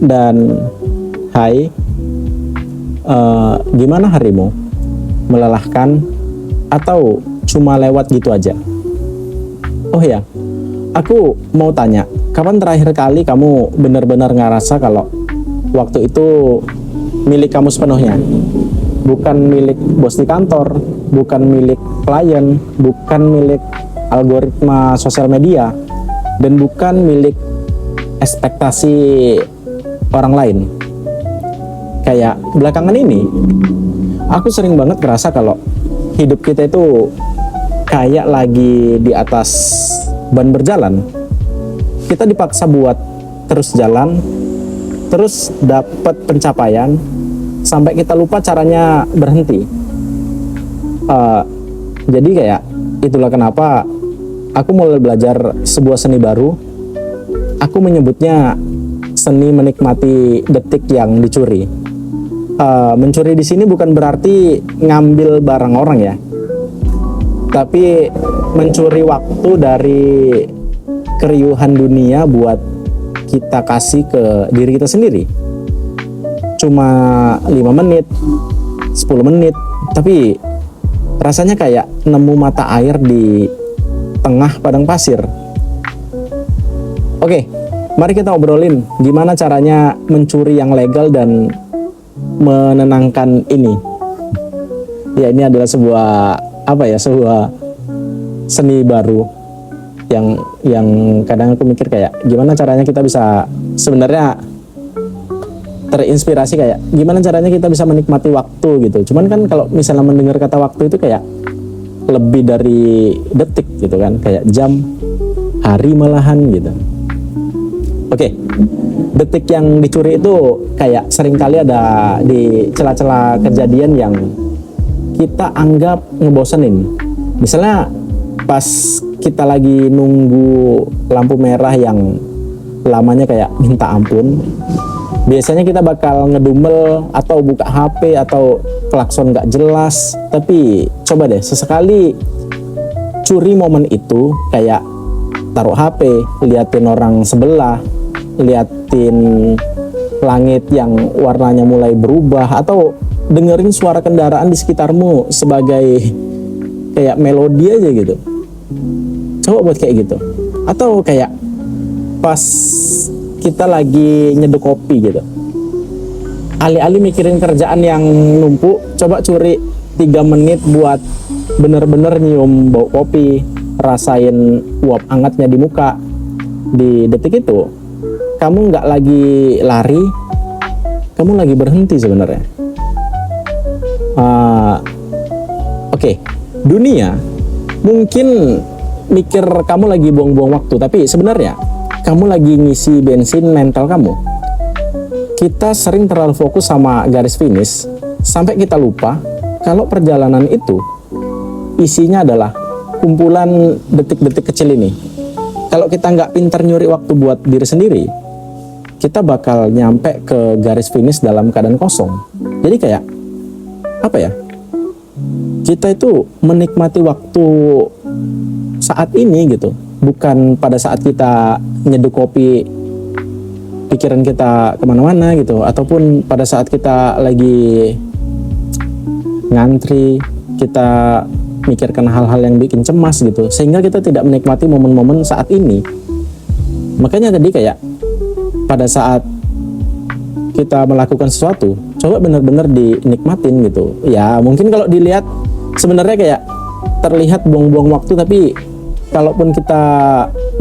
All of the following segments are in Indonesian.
Dan hai, gimana harimu? Melelahkan atau cuma lewat gitu aja? Oh ya, aku mau tanya, kapan terakhir kali kamu benar-benar ngerasa kalau waktu itu milik kamu sepenuhnya? Bukan milik bos di kantor, bukan milik klien, bukan milik algoritma sosial media, dan bukan milik ekspektasi orang lain. Kayak belakangan ini, aku sering banget ngerasa kalau hidup kita itu kayak lagi di atas ban berjalan. Kita dipaksa buat terus jalan, terus dapat pencapaian, sampai kita lupa caranya berhenti. Jadi kayak itulah kenapa aku mulai belajar sebuah seni baru. Aku menyebutnya seni menikmati detik yang dicuri. Mencuri di sini bukan berarti ngambil barang orang ya, tapi mencuri waktu dari keriuhan dunia buat kita kasih ke diri kita sendiri. Cuma 5 menit, 10 menit, tapi rasanya kayak nemu mata air di tengah padang pasir. Oke, mari kita obrolin gimana caranya mencuri yang legal dan menenangkan ini. Ya, ini adalah sebuah sebuah seni baru yang kadang aku mikir kayak gimana caranya kita bisa sebenarnya terinspirasi kayak gimana caranya kita bisa menikmati waktu gitu. Cuman kan kalau misalnya mendengar kata waktu itu kayak lebih dari detik gitu kan, kayak jam, hari malahan gitu. Oke, detik yang dicuri itu kayak seringkali ada di celah-celah kejadian yang kita anggap ngebosenin. Misalnya pas kita lagi nunggu lampu merah yang lamanya kayak minta ampun, biasanya kita bakal ngedumel atau buka HP atau klakson gak jelas. Tapi coba deh sesekali curi momen itu, kayak taruh HP, liatin orang sebelah, liatin langit yang warnanya mulai berubah, atau dengerin suara kendaraan di sekitarmu sebagai kayak melodi aja gitu. Coba buat kayak gitu. Atau kayak pas kita lagi nyeduh kopi gitu, alih-alih mikirin kerjaan yang numpuk, coba curi 3 menit buat bener-bener nyium bau kopi, rasain uap hangatnya di muka. Di detik itu kamu nggak lagi lari, kamu lagi berhenti sebenarnya. Oke, dunia mungkin mikir kamu lagi buang-buang waktu, tapi sebenarnya kamu lagi ngisi bensin mental kamu. Kita sering terlalu fokus sama garis finish sampai kita lupa kalau perjalanan itu isinya adalah kumpulan detik-detik kecil ini. Kalau kita nggak pintar nyuri waktu buat diri sendiri, kita bakal nyampe ke garis finish dalam keadaan kosong. Jadi kayak apa ya? Kita itu menikmati waktu saat ini gitu, bukan pada saat kita nyeduh kopi pikiran kita kemana-mana gitu, ataupun pada saat kita lagi ngantri kita mikirkan hal-hal yang bikin cemas gitu, sehingga kita tidak menikmati momen-momen saat ini. Makanya tadi kayak pada saat kita melakukan sesuatu, coba benar-benar dinikmatin gitu. Ya mungkin kalau dilihat sebenarnya kayak terlihat buang-buang waktu, tapi kalaupun kita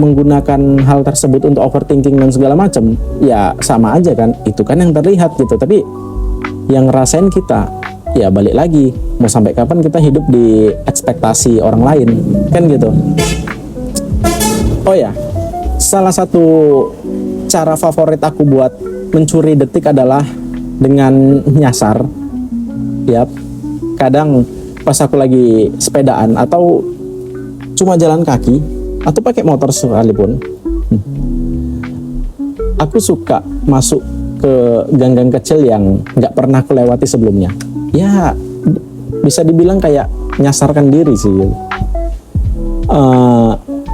menggunakan hal tersebut untuk overthinking dan segala macam, ya sama aja kan, itu kan yang terlihat gitu. Tapi yang ngerasain kita, ya balik lagi, mau sampai kapan kita hidup di ekspektasi orang lain, kan gitu. Oh ya, salah satu cara favorit aku buat mencuri detik adalah dengan nyasar. Yap, kadang pas aku lagi sepedaan atau cuma jalan kaki atau pakai motor sekalipun, aku suka masuk ke gang-gang kecil yang nggak pernah aku lewati sebelumnya. Ya bisa dibilang kayak nyasarkan diri sih.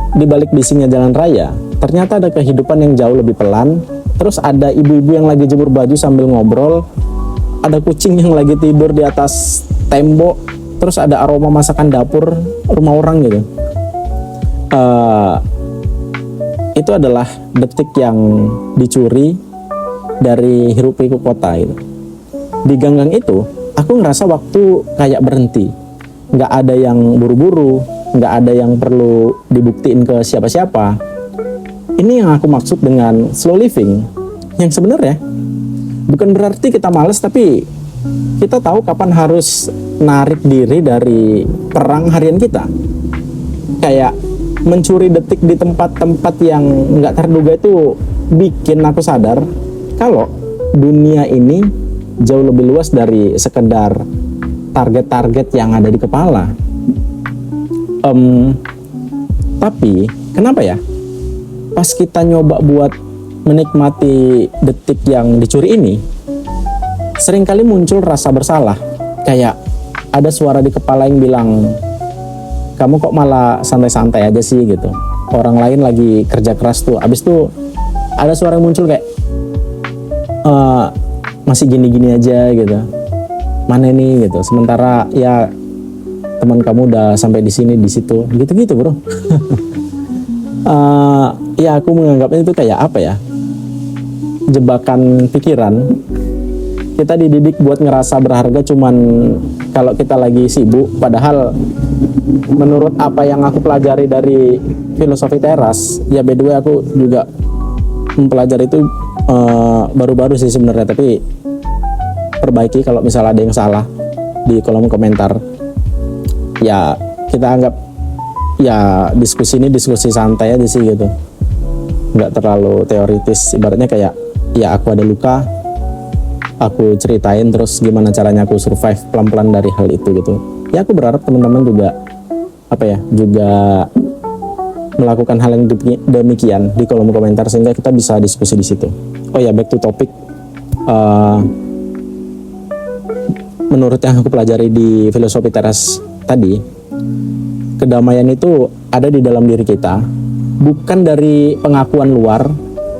Di balik bisingnya jalan raya, ternyata ada kehidupan yang jauh lebih pelan, terus ada ibu-ibu yang lagi jemur baju sambil ngobrol, ada kucing yang lagi tidur di atas tembok, terus ada aroma masakan dapur rumah orang gitu. Itu adalah detik yang dicuri dari hiruk pikuk kota itu. Di ganggang itu aku ngerasa waktu kayak berhenti, nggak ada yang buru-buru, nggak ada yang perlu dibuktiin ke siapa-siapa. Ini yang aku maksud dengan slow living, yang sebenarnya bukan berarti kita males, tapi kita tahu kapan harus narik diri dari perang harian kita. Kayak mencuri detik di tempat-tempat yang nggak terduga itu bikin aku sadar kalau dunia ini jauh lebih luas dari sekedar target-target yang ada di kepala. Tapi kenapa ya pas kita nyoba buat menikmati detik yang dicuri ini, seringkali muncul rasa bersalah. Kayak ada suara di kepala yang bilang, kamu kok malah santai-santai aja sih gitu, orang lain lagi kerja keras tuh. Abis itu ada suara yang muncul kayak masih gini-gini aja gitu, mana ini gitu, sementara ya teman kamu udah sampai di sini di situ gitu-gitu bro. Ya aku menganggapnya itu kayak apa ya, jebakan pikiran. Kita dididik buat ngerasa berharga cuman kalau kita lagi sibuk, padahal menurut apa yang aku pelajari dari filosofi teras, ya by the way aku juga mempelajari itu baru-baru sih sebenarnya, tapi perbaiki kalau misalnya ada yang salah di kolom komentar. Ya kita anggap ya diskusi ini diskusi santai aja sih gitu, nggak terlalu teoritis. Ibaratnya kayak ya aku ada luka, aku ceritain terus gimana caranya aku survive pelan-pelan dari hal itu gitu. Ya aku berharap teman-teman juga apa ya, juga melakukan hal yang demikian di kolom komentar sehingga kita bisa diskusi di situ. Oh ya, back to topic. Menurut yang aku pelajari di filosofi teras tadi, kedamaian itu ada di dalam diri kita, bukan dari pengakuan luar.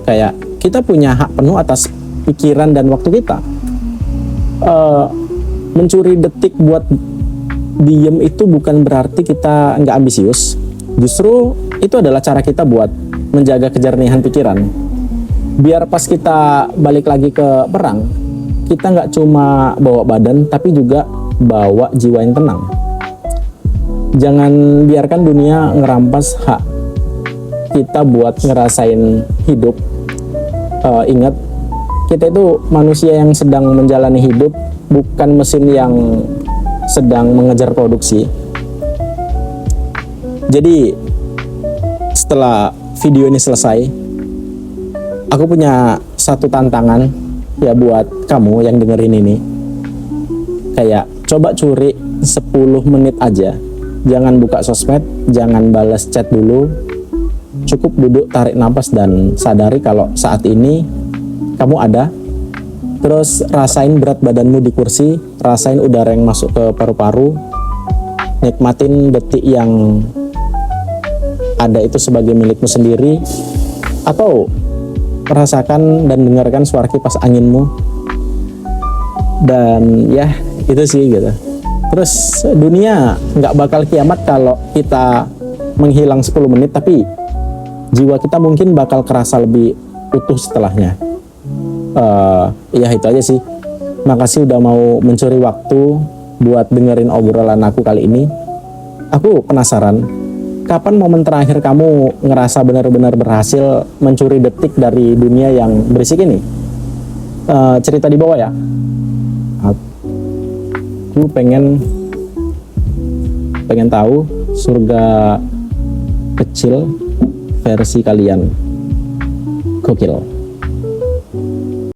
Kayak kita punya hak penuh atas pikiran dan waktu kita. Mencuri detik buat diem itu bukan berarti kita nggak ambisius. Justru itu adalah cara kita buat menjaga kejernihan pikiran. Biar pas kita balik lagi ke perang, kita nggak cuma bawa badan, tapi juga bawa jiwa yang tenang. Jangan biarkan dunia ngerampas hak kita buat ngerasain hidup. Ingat, kita itu manusia yang sedang menjalani hidup, bukan mesin yang sedang mengejar produksi. Jadi setelah video ini selesai, aku punya satu tantangan ya buat kamu yang dengerin ini. Kayak coba curi 10 menit aja, jangan buka sosmed, jangan balas chat dulu, cukup duduk, tarik nafas dan sadari kalau saat ini kamu ada. Terus rasain berat badanmu di kursi, rasain udara yang masuk ke paru-paru, nikmatin detik yang ada itu sebagai milikmu sendiri, atau merasakan dan dengarkan suara kipas anginmu. Dan ya itu sih gitu. Terus dunia nggak bakal kiamat kalau kita menghilang 10 menit, tapi jiwa kita mungkin bakal kerasa lebih utuh setelahnya. Ya itu aja sih. Makasih udah mau mencuri waktu buat dengerin obrolan aku kali ini. Aku penasaran, kapan momen terakhir kamu ngerasa benar-benar berhasil mencuri detik dari dunia yang berisik ini? Cerita di bawah ya. Aku pengen tahu surga kecil versi kalian. Gokil.